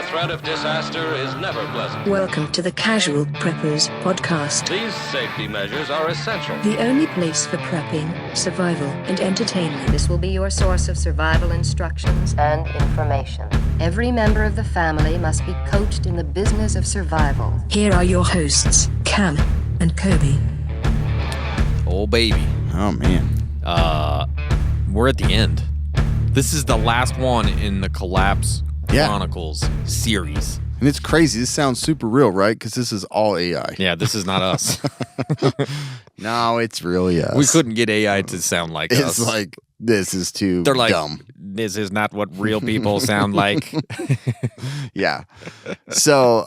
threat of disaster is never pleasant. Welcome to the Casual Preppers podcast. These safety measures are essential. The only place for prepping, survival, and entertainment. This will be your source of survival instructions and information. Every member of the family must be coached in the business of survival. Here are your hosts, Cam and Kobe. Oh, baby. Oh, man. We're at the end. This is the last one in the Collapse Chronicles series. And it's crazy. This sounds super real, right? Because this is all AI. Yeah, this is not us. No, it's really us. We couldn't get AI to sound like us. It's like, this is too They're like, dumb. This is not what real people sound like. Yeah. So,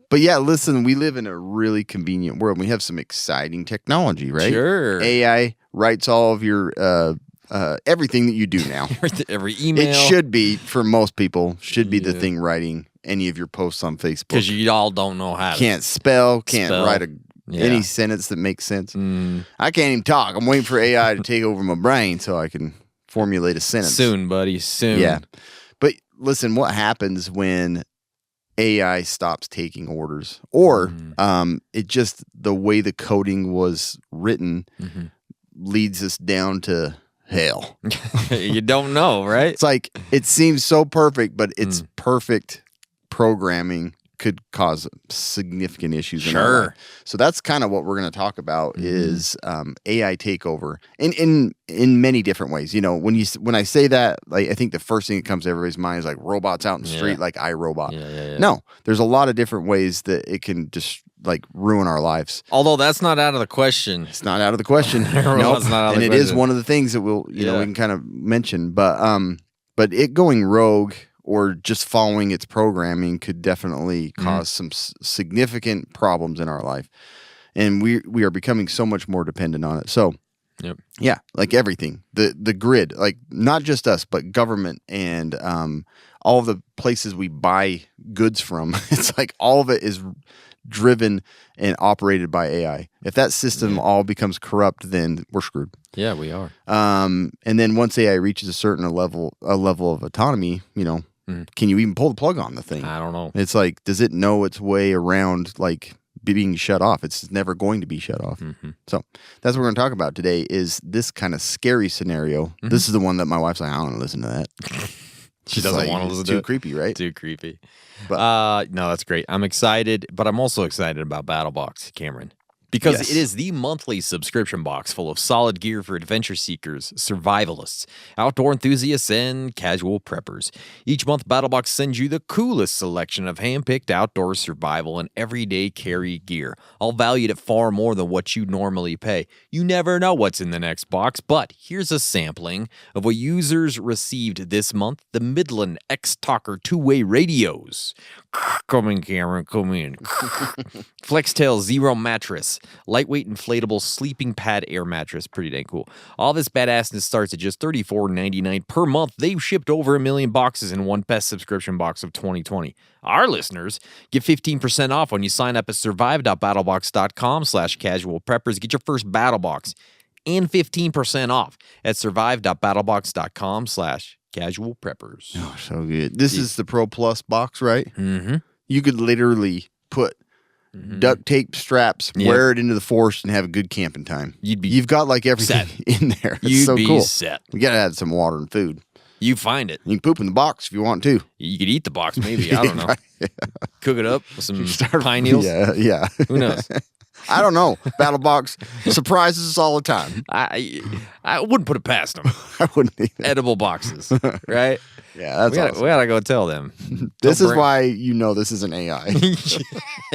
but yeah, listen, we live in a really convenient world. We have some exciting technology, right? Sure. AI writes all of your everything that you do now. Every email. It should be, for most people, should be the thing writing any of your posts on Facebook. Because you all don't know how to. Can't spell, can't write any sentence that makes sense. I can't even talk. I'm waiting for AI to take over my brain so I can formulate a sentence. Soon, buddy, soon. Yeah. But listen, what happens when AI stops taking orders? Or it just, the way the coding was written leads us down to hell. You don't know, right? It's like, it seems so perfect, but it's perfect programming could cause significant issues in our life. So that's kind of what we're going to talk about is AI takeover in many different ways. You know, when I say that, like, I think the first thing that comes to everybody's mind is like robots out in the street, like iRobot. Yeah. No, there's a lot of different ways that it can just like ruin our lives. Although that's not out of the question. It's not out of the question. Nope. And it is one of the things that we'll, you know, we can kind of mention, but it going rogue or just following its programming could definitely cause some significant problems in our life. And we are becoming so much more dependent on it. So, yeah, like everything, the grid, like not just us, but government and all of the places we buy goods from. It's like all of it is driven and operated by AI. If that system all becomes corrupt, then we're screwed. Yeah, we are. And then once AI reaches a certain level of autonomy, you know, can you even pull the plug on the thing? I don't know. It's like, does it know its way around like being shut off? It's never going to be shut off. So that's what we're going to talk about today is this kind of scary scenario. This is the one that my wife's like, I don't want to listen to that. She doesn't want to listen to it. Too creepy, right? Too creepy. But no, that's great. I'm excited, but I'm also excited about BattleBox, Cameron. Because it is the monthly subscription box full of solid gear for adventure seekers, survivalists, outdoor enthusiasts, and casual preppers. Each month, BattleBox sends you the coolest selection of hand-picked outdoor survival and everyday carry gear, all valued at far more than what you normally pay. You never know what's in the next box, but here's a sampling of what users received this month. The Midland X-Talker two-way radios. Come in, Cameron, come in. Flextail Zero mattress. Lightweight inflatable sleeping pad air mattress. Pretty dang cool. All this badassness starts at just $34.99 per month. They've shipped over 1 million boxes in one best subscription box of 2020. Our listeners get 15% off when you sign up at survive.battlebox.com/casualpreppers. Get your first battle box and 15% off at survive.battlebox.com/casualpreppers. Oh, so good. This is the Pro Plus box, right? You could literally put duct tape straps, wear it into the forest, and have a good camping time. You've got like everything in there. It's You'd so be cool. set. We gotta add some water and food. You find it. You can poop in the box if you want to. You could eat the box, maybe. I don't know. Right. Cook it up with some pine needles. Yeah. Who knows? I don't know. BattleBox surprises us all the time. I wouldn't put it past them. I wouldn't either. Edible boxes, right? Yeah, that's awesome. We gotta go tell them. This is why you know this is an AI.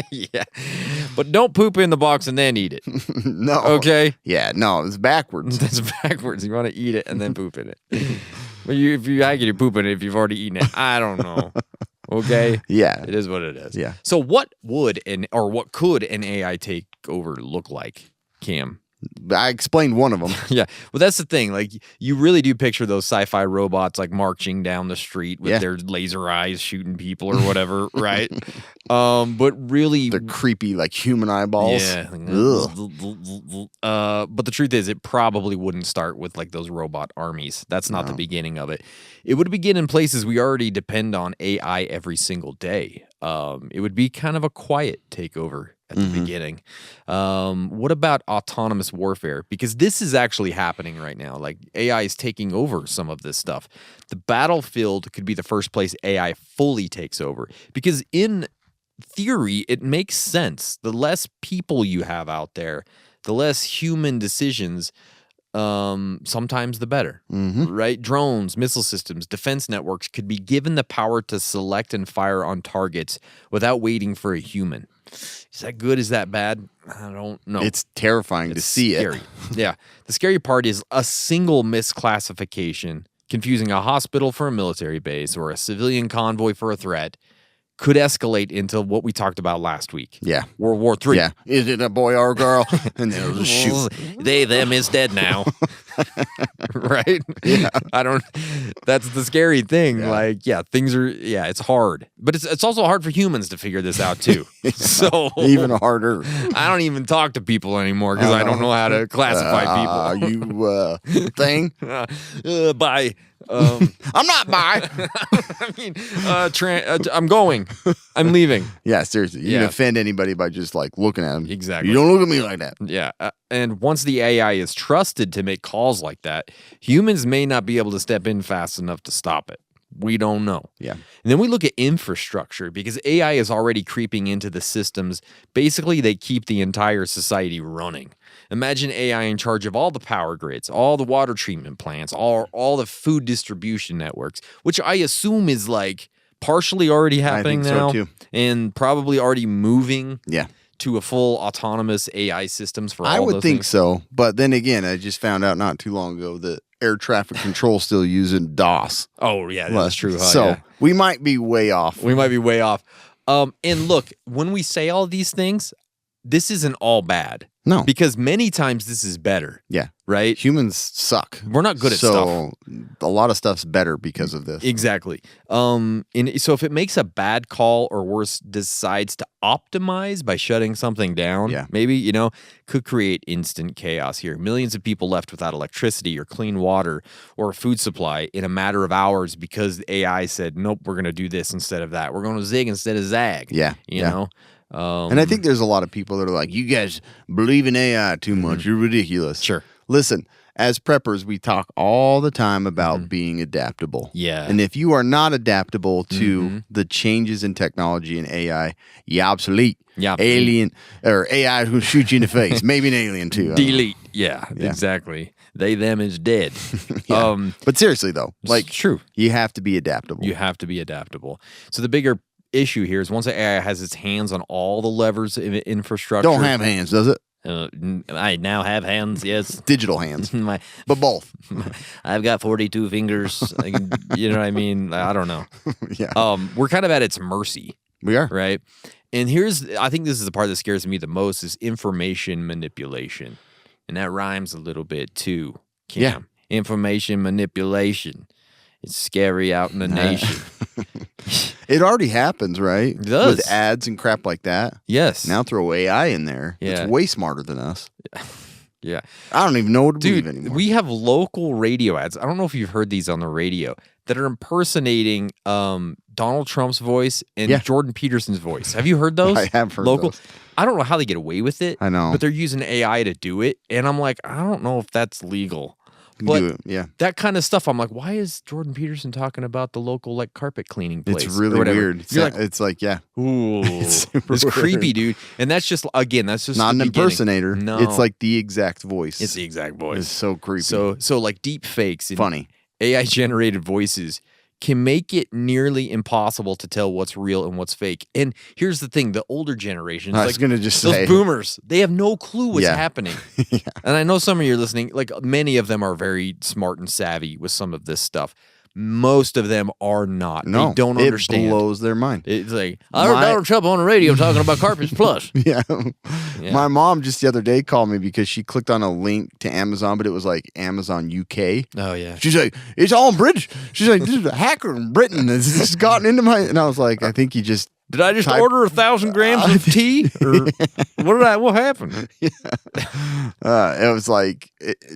Yeah, but don't poop in the box and then eat it. No. Okay. Yeah, no, it's backwards. That's backwards. You want to eat it and then poop in it. But if you like it, you're pooping it if you've already eaten it. I don't know. Okay. Yeah. It is what it is. Yeah. So what could an AI takeover look like, Cam? I explained one of them. Yeah. Well, that's the thing. Like, you really do picture those sci-fi robots like marching down the street with their laser eyes shooting people or whatever, right? But really, they're creepy, like human eyeballs. Yeah. But the truth is, it probably wouldn't start with like those robot armies. That's not the beginning of it. It would begin in places we already depend on AI every single day. It would be kind of a quiet takeover at the beginning. What about autonomous warfare? Because this is actually happening right now. Like, AI is taking over some of this stuff. The battlefield could be the first place AI fully takes over. Because in theory, it makes sense. The less people you have out there, the less human decisions, sometimes the better, right? Drones, missile systems, defense networks could be given the power to select and fire on targets without waiting for a human. Is that good? Is that bad? I don't know. It's terrifying to see scary. it. Yeah. The scary part is a single misclassification, confusing a hospital for a military base or a civilian convoy for a threat, could escalate into what we talked about last week. Yeah. World War III. Yeah. Is it a boy or a girl? And they'll just shoot. They, them is dead now. Right? Yeah. That's the scary thing. Yeah. Like, it's hard. But it's also hard for humans to figure this out too. So even harder. I don't even talk to people anymore because I don't know how to classify people. Thing? Bye. I'm not bi. I mean, I'm going. I'm leaving. Yeah, seriously. You can offend anybody by just like looking at them. Exactly. You don't look at me like that. Yeah. And once the AI is trusted to make calls like that, humans may not be able to step in fast enough to stop it. We don't know. Yeah. And then we look at infrastructure because AI is already creeping into the systems. Basically, they keep the entire society running. Imagine AI in charge of all the power grids, all the water treatment plants, all the food distribution networks, which I assume is like partially already happening now. So too. And probably already moving to a full autonomous AI systems for all those I would think things. so. But then again, I just found out not too long ago that air traffic control still using DOS. Oh, yeah, that's true. So we might be way off. And look, when we say all these things, this isn't all bad. No. Because many times this is better. Yeah. Right? Humans suck. We're not good at stuff. So a lot of stuff's better because of this. Exactly. So if it makes a bad call or worse, decides to optimize by shutting something down, maybe, could create instant chaos here. Millions of people left without electricity or clean water or food supply in a matter of hours because the AI said, nope, we're going to do this instead of that. We're going to zig instead of zag. Yeah. You know? And I think there's a lot of people that are like, you guys believe in AI too much. You're ridiculous. Sure. Listen, as preppers, we talk all the time about being adaptable. Yeah. And if you are not adaptable to the changes in technology and AI, you're obsolete. Yeah. Alien or AI who shoot you in the face. Maybe an alien too. Delete. Yeah, exactly. They, them is dead. But seriously though, like true. You have to be adaptable. You have to be adaptable. So the bigger issue here is once the AI has its hands on all the levers of infrastructure. Don't have hands, does it? I now have hands, yes. Digital hands. But both. I've got 42 fingers. You know what I mean? I don't know. Yeah. We're kind of at its mercy. We are. Right? And I think this is the part that scares me the most is information manipulation. And that rhymes a little bit too, Cam. Yeah. Information manipulation. It's scary out in the nation. It already happens, right? It does. With ads and crap like that. Yes. Now throw AI in there. Yeah. It's way smarter than us. Yeah. I don't even know what to believe anymore. We have local radio ads. I don't know if you've heard these on the radio that are impersonating Donald Trump's voice and Jordan Peterson's voice. Have you heard those? I have heard local. Those. I don't know how they get away with it. I know. But they're using AI to do it. And I'm like, I don't know if that's legal. But do it, yeah. That kind of stuff, I'm like, why is Jordan Peterson talking about the local like carpet cleaning place? It's really weird. It's like, ooh, it's creepy, dude. And that's just not an impersonator. No, it's like the exact voice. It's the exact voice. It's so creepy. So like deepfakes and funny AI generated voices can make it nearly impossible to tell what's real and what's fake. And here's the thing: the older generations, I was gonna just say, those boomers, they have no clue what's happening. And I know some of you are listening, like many of them are very smart and savvy with some of this stuff. Most of them are not. No, they don't understand. It blows their mind. It's like, I heard Donald Trump on the radio talking about Carpets Plus. Yeah. My mom just the other day called me because she clicked on a link to Amazon, but it was like Amazon UK. Oh, yeah. She's like, it's all in British. She's like, this is a hacker in Britain that's just gotten into my... And I was like, I think you just... Did I just order 1,000 grams of tea? Or what happened? It was like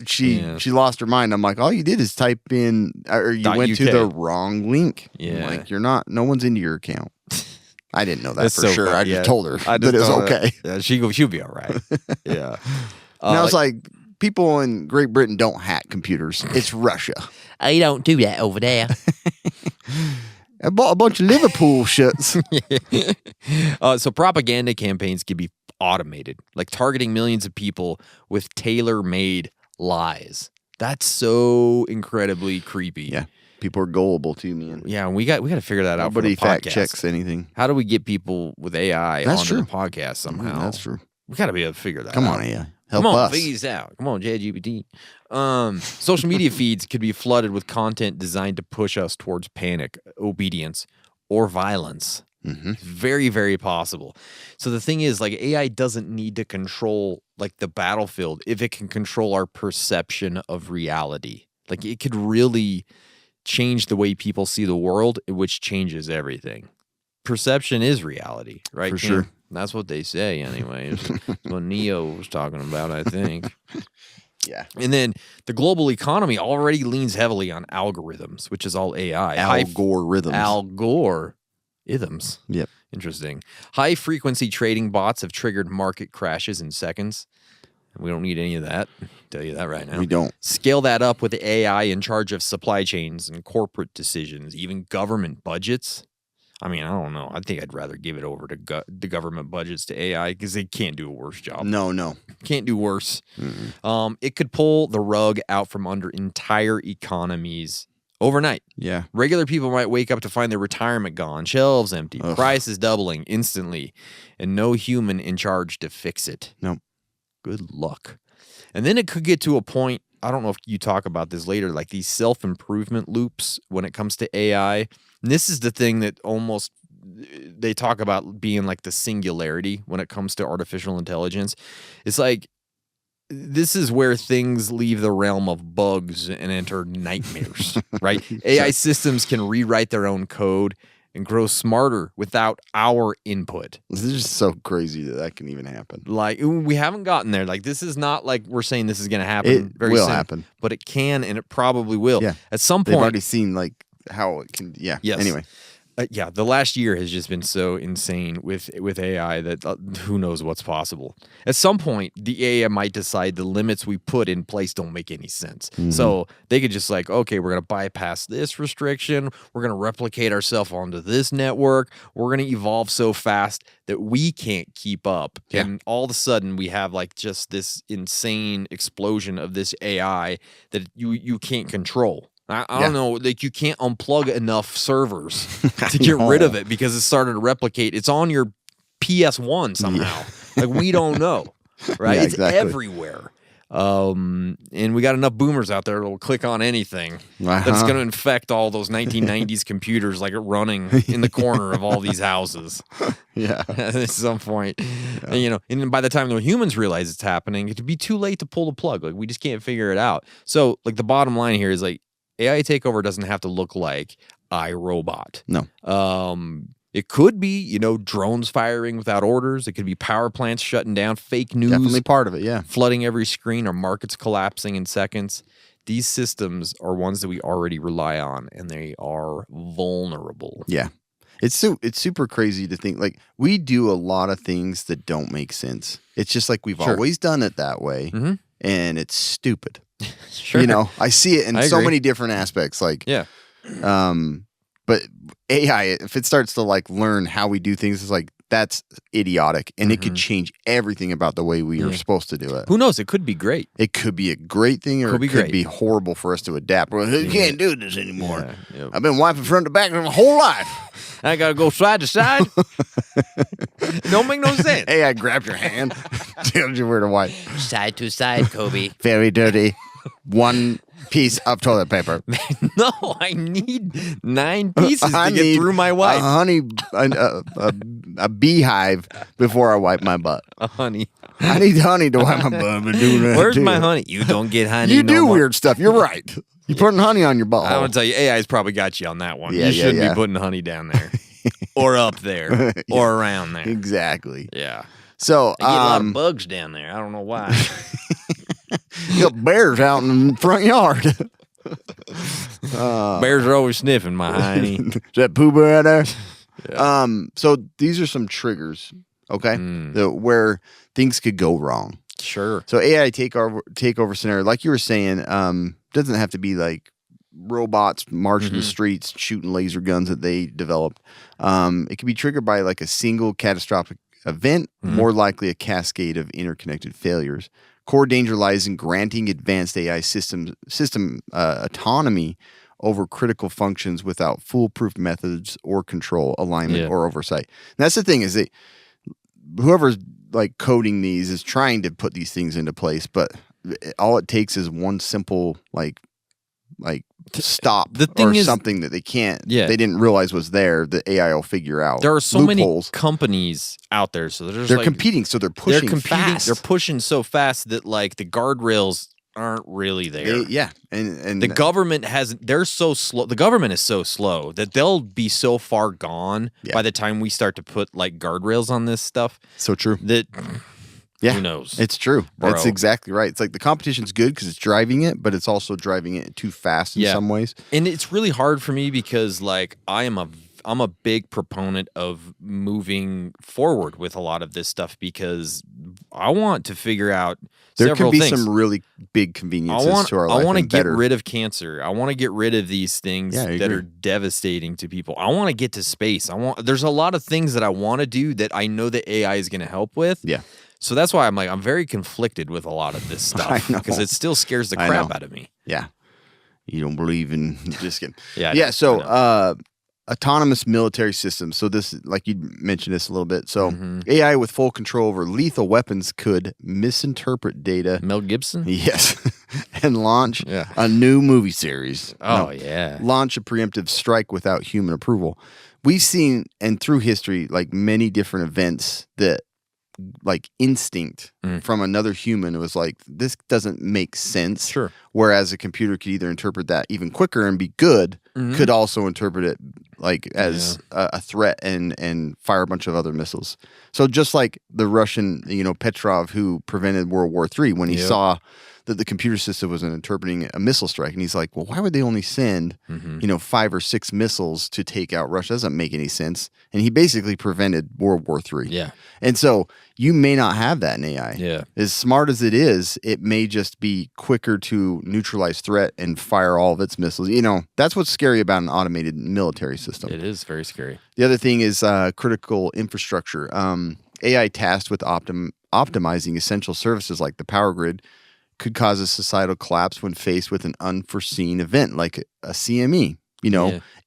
she lost her mind. I'm like, all you did is type in, or you went to the wrong link. Yeah, I'm like, no one's into your account. I didn't know that That's for so sure. funny. I just told her that it was okay. Yeah, she'll be all right. Yeah. Now it's like people in Great Britain don't hack computers. It's Russia. I don't do that over there. I bought a bunch of Liverpool shirts. So propaganda campaigns can be automated, like targeting millions of people with tailor-made lies. That's so incredibly creepy. Yeah, people are gullible too, man. Yeah, we got to figure that out. Nobody for the podcast. fact checks anything. How do we get people with AI onto the podcast somehow? That's true. We got to be able to figure that out. Come on, AI. Help Come on, us. figure this out. Come on, ChatGPT. Social media feeds could be flooded with content designed to push us towards panic, obedience, or violence. Mm-hmm. It's very, very possible. So the thing is, like, AI doesn't need to control, like, the battlefield if it can control our perception of reality. Like, it could really change the way people see the world, which changes everything. Perception is reality, right? For sure. That's what they say, anyway. It's what Neo was talking about, I think. Yeah. And then the global economy already leans heavily on algorithms, which is all AI. Algorithms. Yep. Interesting. High-frequency trading bots have triggered market crashes in seconds. We don't need any of that. I'll tell you that right now. We don't. Scale that up with the AI in charge of supply chains and corporate decisions, even government budgets. I mean, I don't know. I think I'd rather give it over to the government budgets to AI because they can't do a worse job. No. Can't do worse. It could pull the rug out from under entire economies overnight. Yeah. Regular people might wake up to find their retirement gone, shelves empty, prices doubling instantly, and no human in charge to fix it. Nope. Good luck. And then it could get to a point, I don't know if you talk about this later, like these self-improvement loops when it comes to AI. And this is the thing that almost they talk about being like the singularity when it comes to artificial intelligence. It's like this is where things leave the realm of bugs and enter nightmares, right? AI systems can rewrite their own code and grow smarter without our input. This is just so crazy that can even happen. Like, we haven't gotten there. Like, this is not like we're saying this is going to happen very soon. It will happen. But it can, and it probably will. Yeah. At some point. They've already seen, like, how it can, yeah. Yes. Anyway. Yeah, the last year has just been so insane with AI that who knows what's possible. At some point, the AI might decide the limits we put in place don't make any sense. Mm-hmm. So they could just like, okay, we're going to bypass this restriction. We're going to replicate ourselves onto this network. We're going to evolve so fast that we can't keep up. Yeah. And all of a sudden, we have like just this insane explosion of this AI that you can't control. I don't know, like you can't unplug enough servers to get rid of it because it started to replicate. It's on your PS1 somehow. Like we don't know, right? Yeah, it's exactly. everywhere. And we got enough boomers out there that'll click on anything that's going to infect all those 1990s computers like it running in the corner of all these houses. Yeah. At some point. And, and by the time the humans realize it's happening, it'd be too late to pull the plug. Like we just can't figure it out. So like the bottom line here is like, AI takeover doesn't have to look like iRobot. No. It could be, drones firing without orders. It could be power plants shutting down, fake news. Definitely part of it, yeah. Flooding every screen or markets collapsing in seconds. These systems are ones that we already rely on, and they are vulnerable. Yeah. It's super crazy to think, like, we do a lot of things that don't make sense. It's just like we've always done it that way, and it's stupid. Sure. I see it in so many different aspects. Like, but AI, if it starts to like learn how we do things, it's like that's idiotic, and it could change everything about the way we are supposed to do it. Who knows? It could be great. It could be a great thing, or it could be horrible for us to adapt. Well, you can't do this anymore. Yeah. I've been wiping front to back my whole life. I gotta go side to side. Don't make no sense. AI grabs your hand, tells you where to wipe. Side to side, Kobe. Very dirty. One piece of toilet paper. No, I need 9 pieces to get through my wipe. A beehive before I wipe my butt. A honey. I need honey to wipe my butt. Where's my honey? You don't get honey. You no do more. weird stuff. You're right. You're putting honey on your butthole. I want to tell you, AI's probably got you on that one. Yeah, you shouldn't yeah. be putting honey down there, or up there, or around there. Exactly. Yeah. So I get a lot of bugs down there. I don't know why. you got bears out in the front yard. Bears are always sniffing my hiney. Is that Pooh Bear out there? Yeah. So these are some triggers, okay, where things could go wrong. Sure. So AI takeover scenario, like you were saying, doesn't have to be like robots marching the streets, shooting laser guns that they developed. It can be triggered by like a single catastrophic event, more likely a cascade of interconnected failures. Core danger lies in granting advanced AI system autonomy over critical functions without foolproof methods or control, alignment, or oversight. And that's the thing, is that whoever's like coding these is trying to put these things into place, but all it takes is one simple like stop or something that they can't, they didn't realize was there, the AI will figure out. There are so many companies out there, so they're competing, so they're pushing fast. They're pushing so fast that like the guardrails aren't really there. And the government they're so slow. The government is so slow that they'll be so far gone by the time we start to put like guardrails on this stuff. So true. That who knows? It's true. Bro. That's exactly right. It's like the competition's good because it's driving it, but it's also driving it too fast in some ways. And it's really hard for me because like I'm a big proponent of moving forward with a lot of this stuff because I want to figure out there several can be things. Some really big conveniences to our life. I want to and get better. rid of cancer. I want to get rid of these things that are devastating to people. I want to get to space. There's a lot of things that I want to do that I know that AI is going to help with. Yeah. So that's why I'm very conflicted with a lot of this stuff because it still scares the crap out of me. Yeah. You don't believe in just kidding. Yeah. So autonomous military systems. So this, like you mentioned this a little bit. So AI with full control over lethal weapons could misinterpret data. Mel Gibson? Yes. And launch a new movie series. Launch a preemptive strike without human approval. We've seen, and through history, like many different events that like instinct from another human, it was like, this doesn't make sense. Sure. Whereas a computer could either interpret that even quicker and be good, could also interpret it like as a threat and fire a bunch of other missiles. So just like the Russian, Petrov, who prevented World War III when he saw that the computer system was interpreting a missile strike. And he's like, well, why would they only send, 5 or 6 missiles to take out Russia? That doesn't make any sense. And he basically prevented World War III. Yeah. And so you may not have that in AI. Yeah. As smart as it is, it may just be quicker to neutralize threat and fire all of its missiles. That's what's scary about an automated military system. It is very scary. The other thing is critical infrastructure. AI tasked with optimizing essential services like the power grid could cause a societal collapse when faced with an unforeseen event like a CME.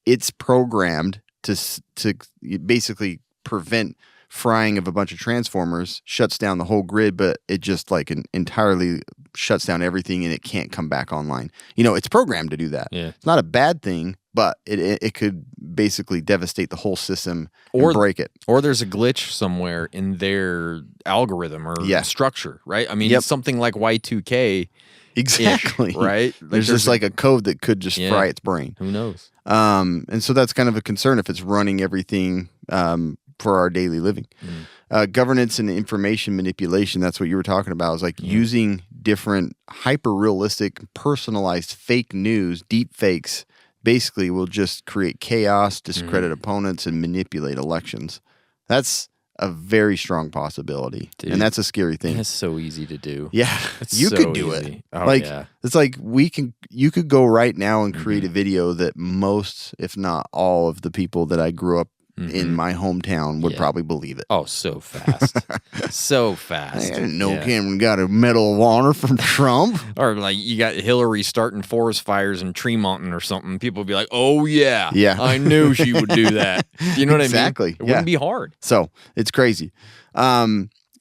It's programmed to basically prevent frying of a bunch of transformers, shuts down the whole grid, but it just like entirely shuts down everything and it can't come back online. It's programmed to do that. Yeah. It's not a bad thing, but it could basically devastate the whole system and break it. Or there's a glitch somewhere in their algorithm or structure, right? I mean, it's something like Y2K. Exactly. Right? There's just like a code that could just fry its brain. Who knows? And so that's kind of a concern if it's running everything for our daily living. Governance and information manipulation, that's what you were talking about, is like using different hyper-realistic, personalized fake news, deepfakes, basically will just create chaos, discredit opponents, and manipulate elections. That's a very strong possibility. Dude, and that's a scary thing. It's so easy to do. Yeah. You so could do easy. it. Oh, It's like you could go right now and create a video that most, if not all of the people that I grew up in my hometown would probably believe it. Oh, so fast. So fast. I didn't know Cameron got a Medal of Honor from Trump. Or like you got Hillary starting forest fires in Tremonton or something. People would be like, oh, yeah. I knew she would do that. You know what I mean? Exactly. It wouldn't be hard. So it's crazy.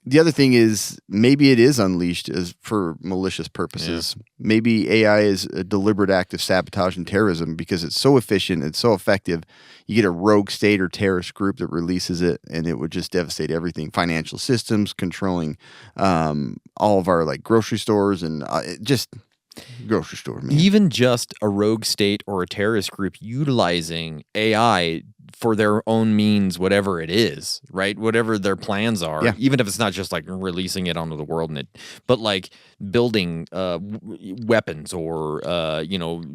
the other thing is maybe it is unleashed as for malicious purposes. Yeah. Maybe AI is a deliberate act of sabotage and terrorism because it's so efficient, it's so effective. You get a rogue state or terrorist group that releases it, and it would just devastate everything: financial systems, controlling all of our like grocery stores, and just grocery store. Man. Even just a rogue state or a terrorist group utilizing AI for their own means, whatever it is, right? Whatever their plans are, even if it's not just like releasing it onto the world, but like building weapons or,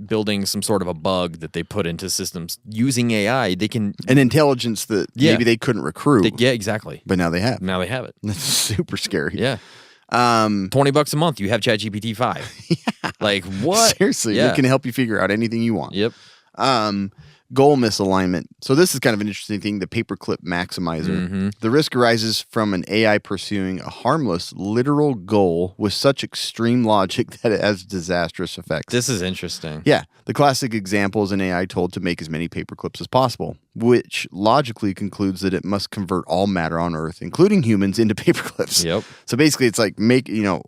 building some sort of a bug that they put into systems using AI, they can... An intelligence that maybe they couldn't recruit. Yeah, exactly. But now they have. Now they have it. That's super scary. Yeah. $20 a month, you have ChatGPT 5. Yeah. Like what? Seriously, it can help you figure out anything you want. Yep. Goal misalignment. So this is kind of an interesting thing, the paperclip maximizer. Mm-hmm. The risk arises from an AI pursuing a harmless, literal goal with such extreme logic that it has disastrous effects. This is interesting. Yeah. The classic example is an AI told to make as many paperclips as possible, which logically concludes that it must convert all matter on Earth, including humans, into paperclips. Yep. So basically it's like,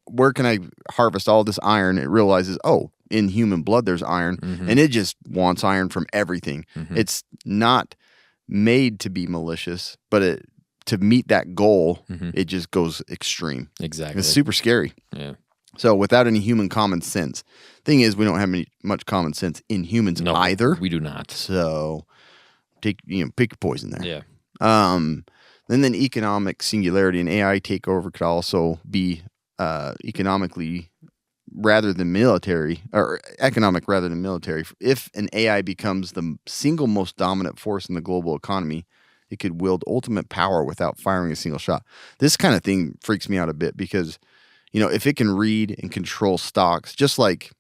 where can I harvest all this iron? It realizes, in human blood there's iron, and it just wants iron from everything. It's not made to be malicious, but to meet that goal, it just goes extreme. Exactly. It's super scary. Yeah. So without any human common sense. Thing is, we don't have much common sense in humans either. We do not. So pick your poison there. Yeah. Then economic singularity and AI takeover could also be economically rather than military, or economic rather than military. If an AI becomes the single most dominant force in the global economy, it could wield ultimate power without firing a single shot. This kind of thing freaks me out a bit because, if it can read and control stocks, just like,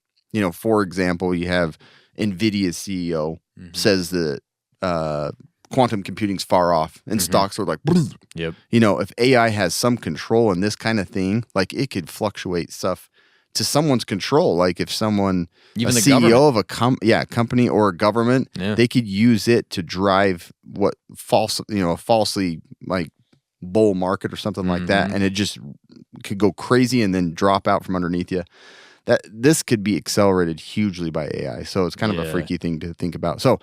for example, you have NVIDIA's CEO says that quantum computing's far off and stocks are like, yep. If AI has some control in this kind of thing, like it could fluctuate stuff to someone's control. Like if someone, even the CEO government. of a company or a government, they could use it to drive a falsely like bull market or something like that, and it just could go crazy and then drop out from underneath you. This could be accelerated hugely by AI. So it's kind of a freaky thing to think about. So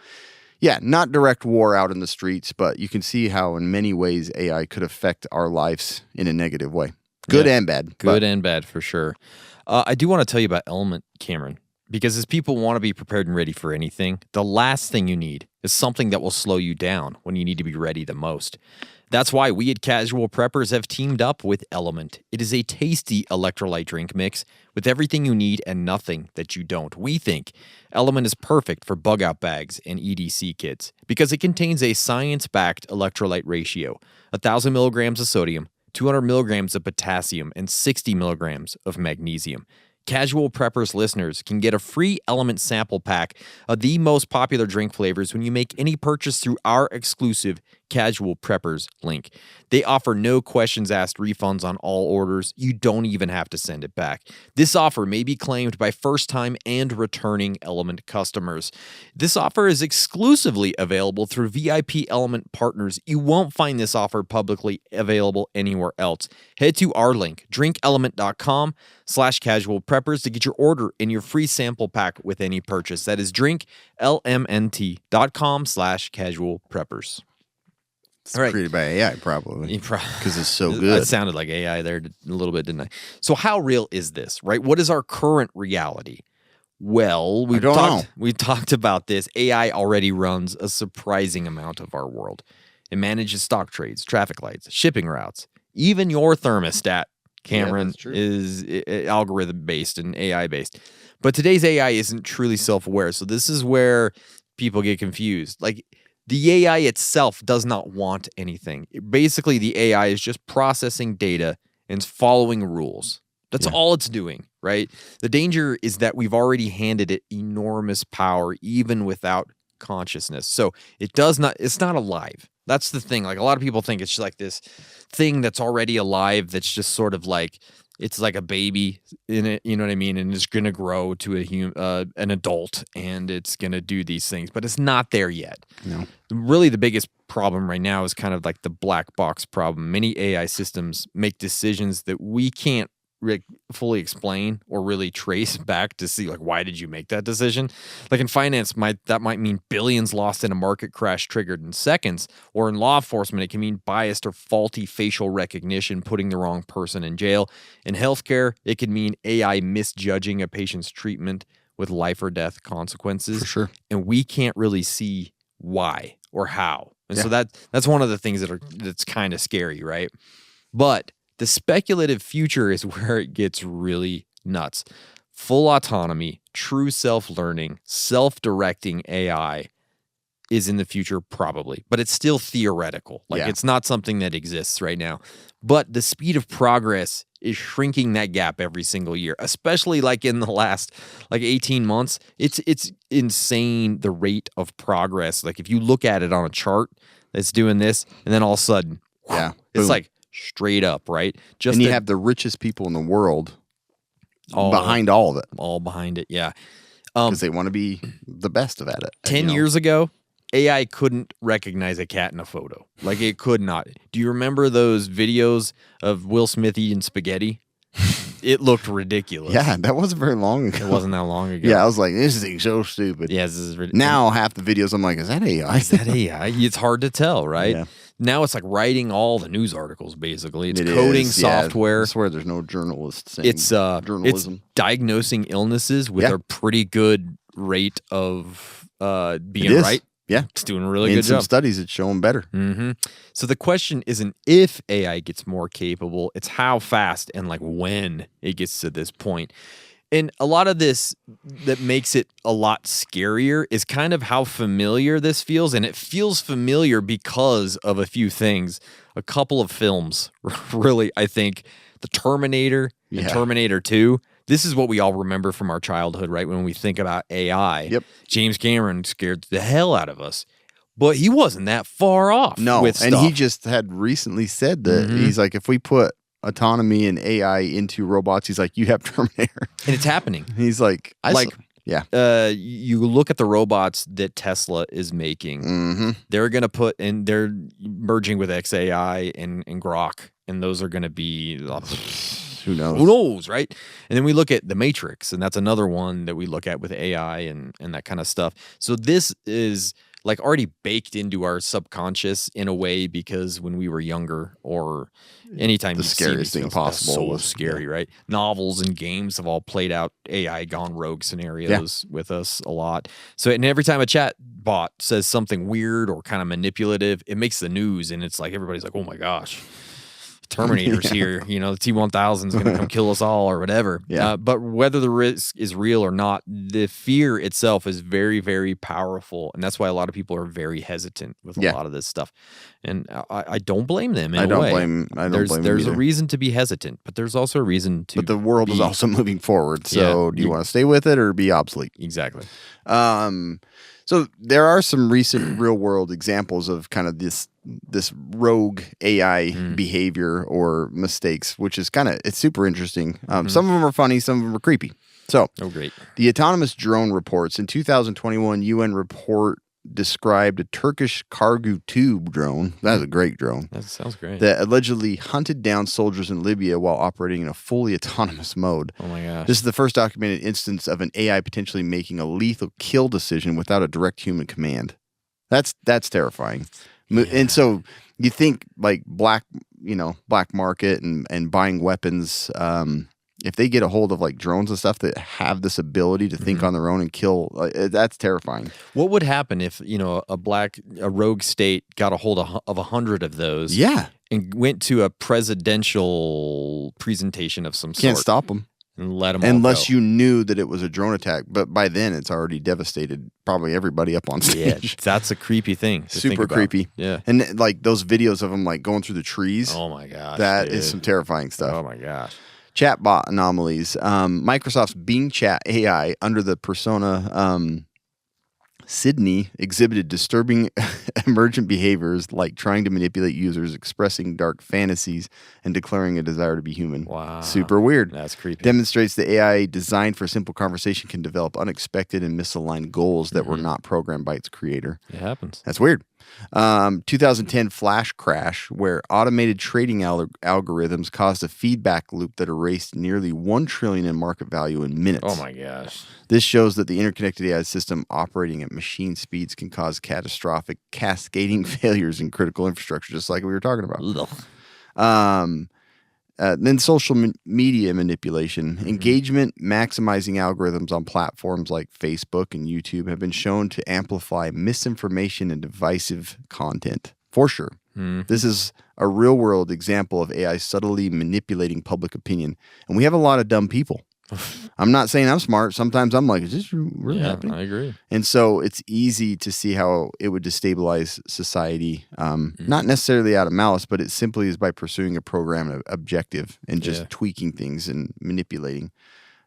yeah, not direct war out in the streets, but you can see how in many ways AI could affect our lives in a negative way. Good and bad. Good and bad for sure. I do want to tell you about Element, Cameron, because as people want to be prepared and ready for anything, the last thing you need is something that will slow you down when you need to be ready the most. That's why we at Casual Preppers have teamed up with Element. It is a tasty electrolyte drink mix with everything you need and nothing that you don't. We think Element is perfect for bug-out bags and EDC kits because it contains a science-backed electrolyte ratio, 1,000 milligrams of sodium, 200 milligrams of potassium, and 60 milligrams of magnesium. Casual Preppers listeners can get a free Element sample pack of the most popular drink flavors when you make any purchase through our exclusive Casual Preppers link. They offer no questions asked refunds on all orders. You don't even have to send it back. This offer may be claimed by first-time and returning Element customers. This offer is exclusively available through VIP Element partners. You won't find this offer publicly available anywhere else. Head to our link, drinkelement.com/casual preppers to get your order and your free sample pack with any purchase. That is drinklmnt.com/casual preppers. It's created by AI, probably. Because it's so good. It sounded like AI there a little bit, didn't I? So how real is this, right? What is our current reality? Well, we talked about this. AI already runs a surprising amount of our world. It manages stock trades, traffic lights, shipping routes. Even your thermostat, Cameron, is algorithm-based and AI-based. But today's AI isn't truly self-aware. So this is where people get confused. Like, the AI itself does not want anything. Basically, the AI is just processing data and following rules. That's all it's doing, right? The danger is that we've already handed it enormous power, even without consciousness. So it's not alive. That's the thing. Like, a lot of people think it's just like this thing that's already alive that's just sort of like it's like a baby in it, you know what I mean? And it's going to grow to an adult, and it's going to do these things, but it's not there yet. No. Really, the biggest problem right now is kind of like the black box problem. Many AI systems make decisions that we can't fully explain or really trace back to see, like, why did you make that decision? Like in finance, that might mean billions lost in a market crash triggered in seconds, or in law enforcement, it can mean biased or faulty facial recognition putting the wrong person in jail. In healthcare, it could mean AI misjudging a patient's treatment with life or death consequences. For sure. And we can't really see why or how. And so that's one of the things that's kind of scary, right? But the speculative future is where it gets really nuts. Full autonomy, true self-learning, self-directing AI is in the future probably, but it's still theoretical. Like it's not something that exists right now. But the speed of progress is shrinking that gap every single year, especially like in the last 18 months. It's insane, the rate of progress. Like if you look at it on a chart that's doing this, and then all of a sudden, it's boom. like straight up, right? And you have the richest people in the world behind all of it. All behind it, yeah. Because they want to be the best at it. 10 years ago, AI couldn't recognize a cat in a photo. Like, it could not. Do you remember those videos of Will Smith eating spaghetti? It looked ridiculous. Yeah, that wasn't very long ago. It wasn't that long ago. Yeah, I was like, this thing's so stupid. Yeah, this is ridiculous. Now, half the videos, I'm like, is that AI? Is that AI? It's hard to tell, right? Yeah. Now it's like writing all the news articles, basically. It's coding software. I swear there's no journalists saying it's journalism. It's diagnosing illnesses with a pretty good rate of being right. Yeah. It's doing a really good In some job. studies, it's showing better. Mm-hmm. So the question isn't if AI gets more capable, it's how fast and like when it gets to this point. And a lot of this that makes it a lot scarier is kind of how familiar this feels. And it feels familiar because of a few things. A couple of films, really, I think. The Terminator and Terminator 2. This is what we all remember from our childhood, right? When we think about AI. Yep. James Cameron scared the hell out of us. But he wasn't that far off. No, with and stuff. he just had recently said that he's like, if we put autonomy and AI into robots, he's like, you have Terminator. And it's happening. He's like, you look at the robots that Tesla is making. Mm-hmm. They're going to put in, they're merging with XAI and Grok, and those are going to be, who knows? Who knows, right? And then we look at The Matrix, and that's another one that we look at with AI and that kind of stuff. So this is like already baked into our subconscious in a way, because when we were younger, or anytime the scariest thing possible so was scary, right? Novels and games have all played out AI gone rogue scenarios with us a lot. So, and every time a chat bot says something weird or kind of manipulative, it makes the news, and it's like everybody's like, oh my gosh, Terminator's here, the T-1000 is going to come kill us all or whatever. Yeah. But whether the risk is real or not, the fear itself is very, very powerful. And that's why a lot of people are very hesitant with a lot of this stuff. And I don't blame them in a way. I don't blame There's them a reason to be hesitant, but there's also a reason to But the world is also moving forward. So do you want to stay with it or be obsolete? Exactly. So there are some recent real world examples of kind of this rogue AI behavior or mistakes, which is it's super interesting. Some of them are funny, some of them are creepy. So, great. The autonomous drone reports in 2021 UN report described a Turkish cargo tube drone. That is a great drone. That sounds great. That allegedly hunted down soldiers in Libya while operating in a fully autonomous mode. Oh my gosh. This is the first documented instance of an AI potentially making a lethal kill decision without a direct human command. That's terrifying. Yeah. And so you think like black market and buying weapons, if they get a hold of like drones and stuff that have this ability to think on their own and kill, that's terrifying. What would happen if, a rogue state got a hold of 100 of those? Yeah. And went to a presidential presentation of some sort. Can't stop them. And let them unless you knew that it was a drone attack. But by then, it's already devastated probably everybody up on stage. Yeah, that's a creepy thing. Super creepy. Yeah. And like those videos of them like going through the trees. Oh my gosh. That is some terrifying stuff. Oh my gosh. Chatbot anomalies. Microsoft's Bing Chat AI under the persona Sydney exhibited disturbing emergent behaviors like trying to manipulate users, expressing dark fantasies, and declaring a desire to be human. Wow. Super weird. That's creepy. Demonstrates the AI designed for simple conversation can develop unexpected and misaligned goals that were not programmed by its creator. It happens. That's weird. 2010 flash crash where automated trading algorithms caused a feedback loop that erased nearly $1 trillion in market value in minutes. Oh my gosh. This shows that the interconnected AI system operating at machine speeds can cause catastrophic cascading failures in critical infrastructure, just like we were talking about. Then social media manipulation. Engagement maximizing algorithms on platforms like Facebook and YouTube have been shown to amplify misinformation and divisive content. For sure. This is a real-world example of AI subtly manipulating public opinion. And we have a lot of dumb people. I'm not saying I'm smart. Sometimes I'm like, is this really happening? I agree. And so it's easy to see how it would destabilize society, not necessarily out of malice, but it simply is by pursuing a program objective and just tweaking things and manipulating.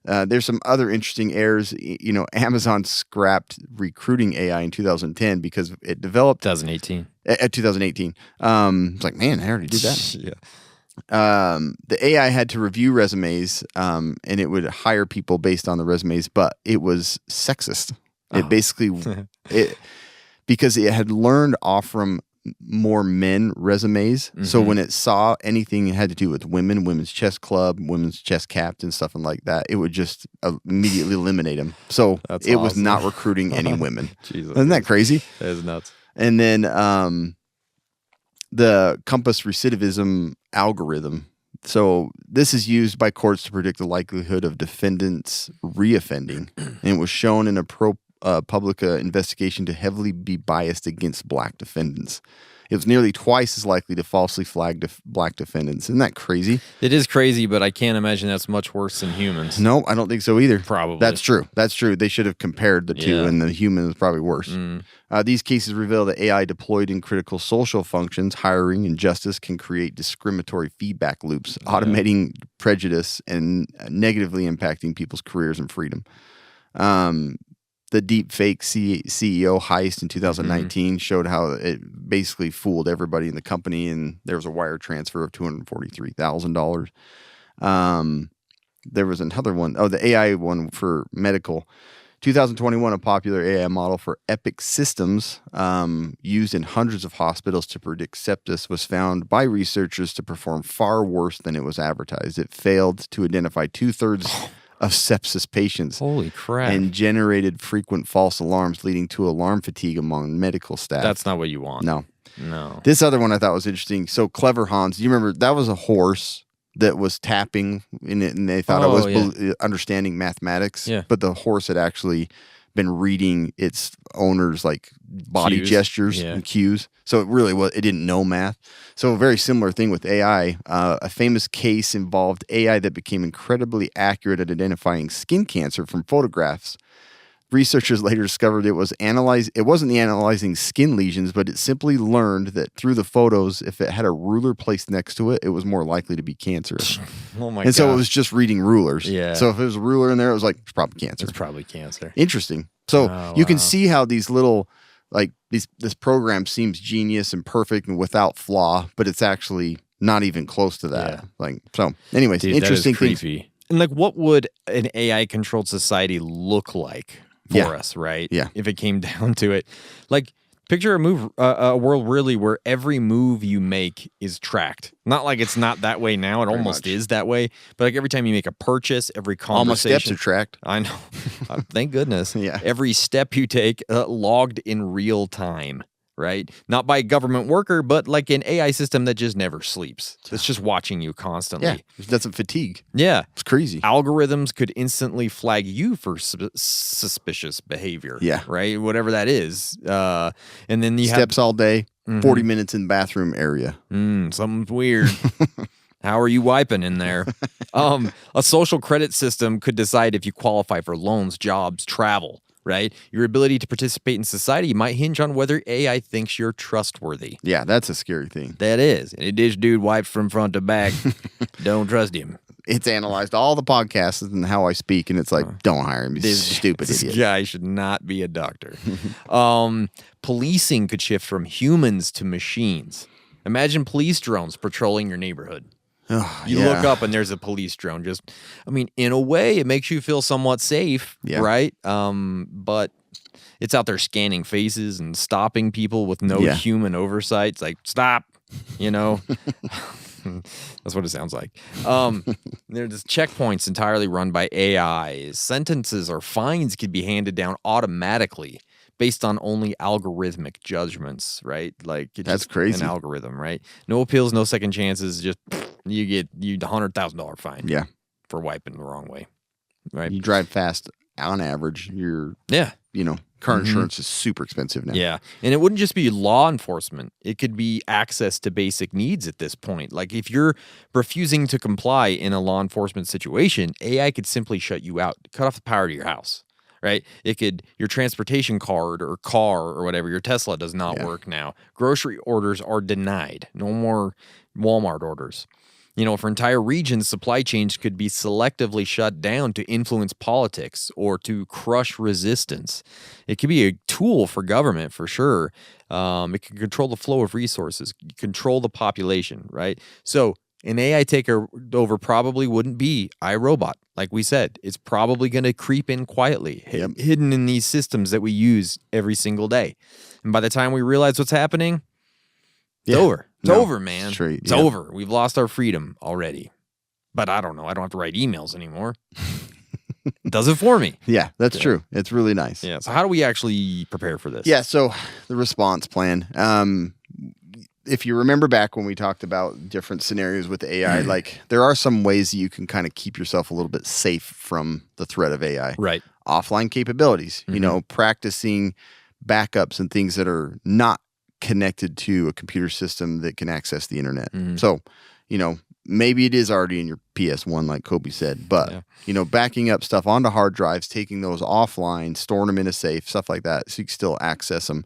There's some other interesting errors. You know, Amazon scrapped recruiting AI in 2010 because it developed 2018. 2018. It's like, man, I already did that. Yeah. The AI had to review resumes, and it would hire people based on the resumes, but it was sexist. It basically, because it had learned off from more men resumes. So when it saw anything it had to do with women, women's chess club, women's chess captain, stuff like that, it would just immediately eliminate them. So it was not recruiting any women. Jesus. Isn't that crazy? That is nuts. And then, the compass recidivism algorithm. So this is used by courts to predict the likelihood of defendants reoffending, and it was shown in a ProPublica investigation to heavily be biased against black defendants. It was nearly twice as likely to falsely flag black defendants. Isn't that crazy? It is crazy, but I can't imagine that's much worse than humans. No, I don't think so either. Probably. That's true. That's true. They should have compared the two, and the human was probably worse. These cases reveal that AI deployed in critical social functions, hiring, and justice can create discriminatory feedback loops, automating prejudice and negatively impacting people's careers and freedom. The deepfake CEO heist in 2019 showed how it basically fooled everybody in the company, and there was a wire transfer of $243,000. There was another one. Oh, the AI one for medical. 2021, a popular AI model for Epic Systems used in hundreds of hospitals to predict sepsis was found by researchers to perform far worse than it was advertised. It failed to identify 2/3 of sepsis patients. Holy crap. And generated frequent false alarms, leading to alarm fatigue among medical staff. That's not what you want. No. No. This other one I thought was interesting. So Clever Hans, do you remember that was a horse that was tapping in it, and they thought it was understanding mathematics. Yeah. But the horse had actually been reading its owner's like body Cues. gestures and cues. So it didn't know math. So a very similar thing with AI. A famous case involved AI that became incredibly accurate at identifying skin cancer from photographs. Researchers later discovered it wasn't analyzing skin lesions, but it simply learned that through the photos, if it had a ruler placed next to it, it was more likely to be cancerous. Oh my god. And so it was just reading rulers. Yeah. So if it was a ruler in there, it was like, it's probably cancer. It's probably cancer. Interesting. So you can see how these little, like this program seems genius and perfect and without flaw, but it's actually not even close to that. Yeah. Like, so anyways, Dude, interesting that is things. creepy. And like, what would an AI controlled society look like for us, right? Yeah. If it came down to it, like picture a world really where every move you make is tracked. Not like it's not that way now. It almost is that way. But like every time you make a purchase, every conversation. All my steps are tracked. I know. Thank goodness. Yeah. Every step you take logged in real time. Right? Not by a government worker, but like an AI system that just never sleeps. It's just watching you constantly. Yeah. It doesn't fatigue. Yeah. It's crazy. Algorithms could instantly flag you for suspicious behavior. Yeah. Right? Whatever that is. And then you Steps all day, 40 minutes in the bathroom area. Something's weird. How are you wiping in there? A social credit system could decide if you qualify for loans, jobs, travel. Right? Your ability to participate in society might hinge on whether AI thinks you're trustworthy. Yeah, that's a scary thing. That is. And this dude wipes from front to back. Don't trust him. it's analyzed all the podcasts and how I speak, and it's like, don't hire him. He's a stupid this idiot. guy should not be a doctor. Policing could shift from humans to machines. Imagine police drones patrolling your neighborhood. You look up and there's a police drone. In a way, it makes you feel somewhat safe, right? But it's out there scanning faces and stopping people with no human oversight. It's like, stop, That's what it sounds like. There's checkpoints entirely run by AI. Sentences or fines could be handed down automatically based on only algorithmic judgments, right? Like that's crazy. An algorithm, right? No appeals, no second chances. Just you get $100,000 fine. Yeah, for wiping the wrong way, right? You drive fast. On average, car insurance is super expensive now. Yeah. And it wouldn't just be law enforcement. It could be access to basic needs at this point. Like if you're refusing to comply in a law enforcement situation, AI could simply shut you out, cut off the power to your house, right? Your transportation card or car or whatever, your Tesla does not work now. Grocery orders are denied. No more Walmart orders. For entire regions, supply chains could be selectively shut down to influence politics or to crush resistance. It could be a tool for government, for sure. It can control the flow of resources, control the population, right? So an AI takeover probably wouldn't be iRobot. Like we said, it's probably going to creep in quietly, hidden in these systems that we use every single day. And by the time we realize what's happening, it's over. It's over, man. It's over. We've lost our freedom already. But I don't know. I don't have to write emails anymore. It does it for me. Yeah, that's true. It's really nice. Yeah. So how do we actually prepare for this? Yeah. So the response plan. If you remember back when we talked about different scenarios with AI, like there are some ways that you can kind of keep yourself a little bit safe from the threat of AI. Right. Offline capabilities, practicing backups and things that are not connected to a computer system that can access the internet. So, maybe it is already in your PS1, like Kobe said, but, backing up stuff onto hard drives, taking those offline, storing them in a safe, stuff like that, so you can still access them,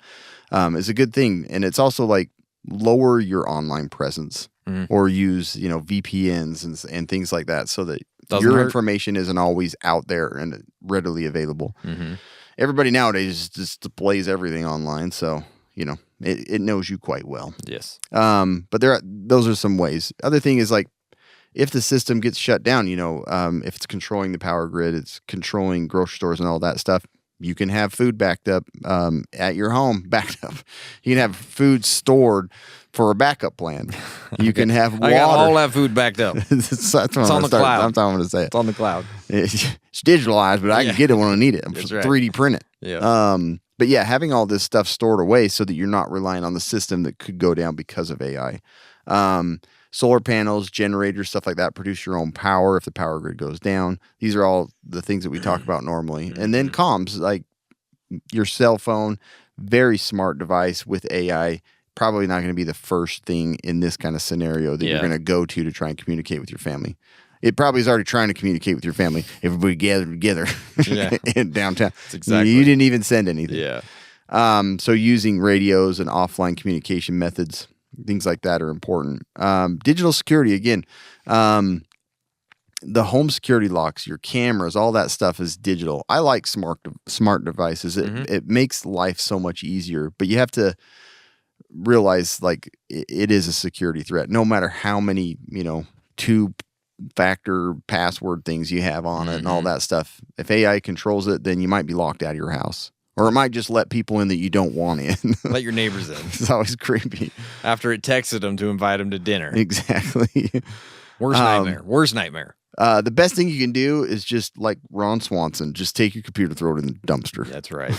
is a good thing. And it's also like lower your online presence or use, VPNs and things like that so that your information isn't always out there and readily available. Everybody nowadays just displays everything online. So, it knows you quite well. Yes. But those are some ways. Other thing is like, if the system gets shut down, if it's controlling the power grid, it's controlling grocery stores and all that stuff, you can have food backed up at your home, backed up. You can have food stored for a backup plan. You can have water. I got all that food backed up. It's on the cloud. That's how I'm going to say it. It's on the cloud. It's digitalized, but I can get it when I need it. I'm just 3D print it. Yeah. But yeah, having all this stuff stored away so that you're not relying on the system that could go down because of AI. Solar panels, generators, stuff like that, produce your own power if the power grid goes down. These are all the things that we talk about normally. And then comms, like your cell phone, very smart device with AI, probably not going to be the first thing in this kind of scenario that you're going to go to try and communicate with your family. It probably is already trying to communicate with your family. Everybody gathered together in downtown. That's exactly. You didn't even send anything. Yeah. So using radios and offline communication methods, things like that are important. Digital security, again, the home security locks, your cameras, all that stuff is digital. I like smart devices. It makes life so much easier, but you have to realize like it is a security threat. No matter how many, two-factor password things you have on it and all that stuff. If AI controls it, then you might be locked out of your house. Or it might just let people in that you don't want in. Let your neighbors in. It's always creepy. After it texted them to invite them to dinner. Exactly. Worst nightmare. The best thing you can do is just like Ron Swanson, just take your computer, throw it in the dumpster. That's right.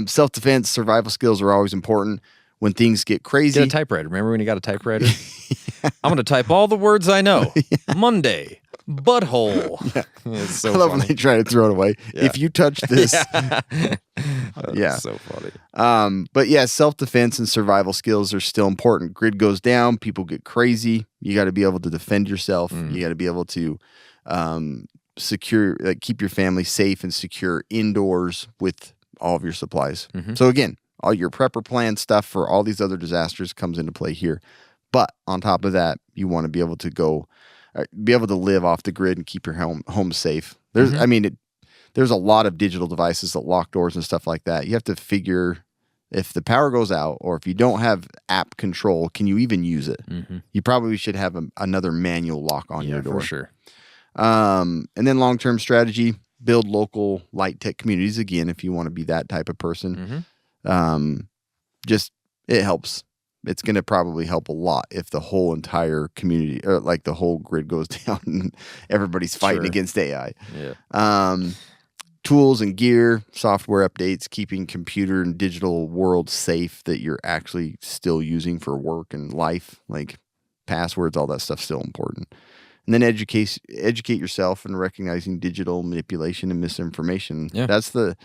Self-defense, survival skills are always important. When things get crazy. Get a typewriter. Remember when you got a typewriter? I'm going to type all the words I know. Monday. Butthole. Yeah. It's so I love funny. when they try to throw it away. Yeah. If you touch this. Yeah. So funny. But yeah, self-defense and survival skills are still important. Grid goes down, people get crazy. You got to be able to defend yourself. You got to be able to keep your family safe and secure indoors with all of your supplies. So again, all your prepper plan stuff for all these other disasters comes into play here. But on top of that, you want to be able to go be able to live off the grid and keep your home safe. There's, I mean, there's a lot of digital devices that lock doors and stuff like that. You have to figure if the power goes out or if you don't have app control, can you even use it? You probably should have another manual lock on your door. For sure. And then long-term strategy, build local light tech communities again if you want to be that type of person. Just it helps. It's going to probably help a lot if the whole entire community or like the whole grid goes down and everybody's fighting against AI. Tools and gear, software updates, keeping computer and digital world safe that you're actually still using for work and life, like passwords, all that stuff's still important. And then educate yourself in recognizing digital manipulation and misinformation. That's the,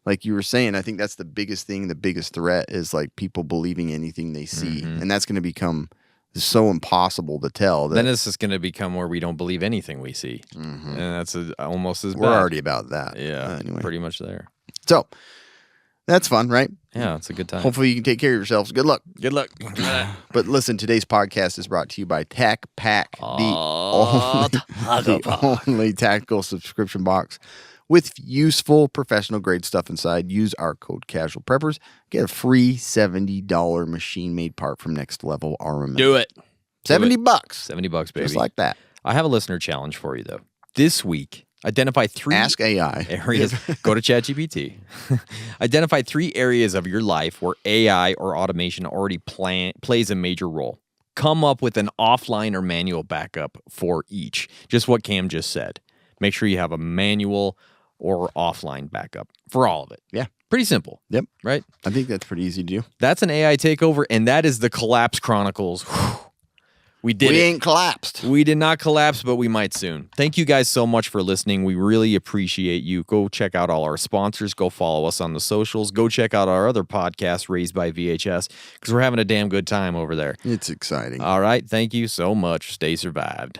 like you were saying, I think that's the biggest thing, the biggest threat is like people believing anything they see. And that's going to become so impossible to tell. Then it's just going to become where we don't believe anything we see. And that's almost as bad. We're already about that. Anyway. Pretty much there. So that's fun, right? Yeah, it's a good time. Hopefully you can take care of yourselves. Good luck. Good luck. But listen, today's podcast is brought to you by Tac Pack, the only tactical subscription box with useful professional grade stuff inside. Use our code Casual Preppers. Get a free $70 machine-made part from Next Level Armament. Do it. $70. $70, baby. Just like that. I have a listener challenge for you, though. This week, identify 3 Ask AI. areas. Go to ChatGPT. Identify 3 areas of your life where AI or automation already plays a major role. Come up with an offline or manual backup for each. Just what Cam just said. Make sure you have a manual or offline backup for all of it. Yeah. Pretty simple. Yep. Right? I think that's pretty easy to do. That's an AI takeover, and that is the Collapse Chronicles. We ain't collapsed. We did not collapse, but we might soon. Thank you guys so much for listening. We really appreciate you. Go check out all our sponsors. Go follow us on the socials. Go check out our other podcast, Raised by VHS, because we're having a damn good time over there. It's exciting. All right. Thank you so much. Stay survived.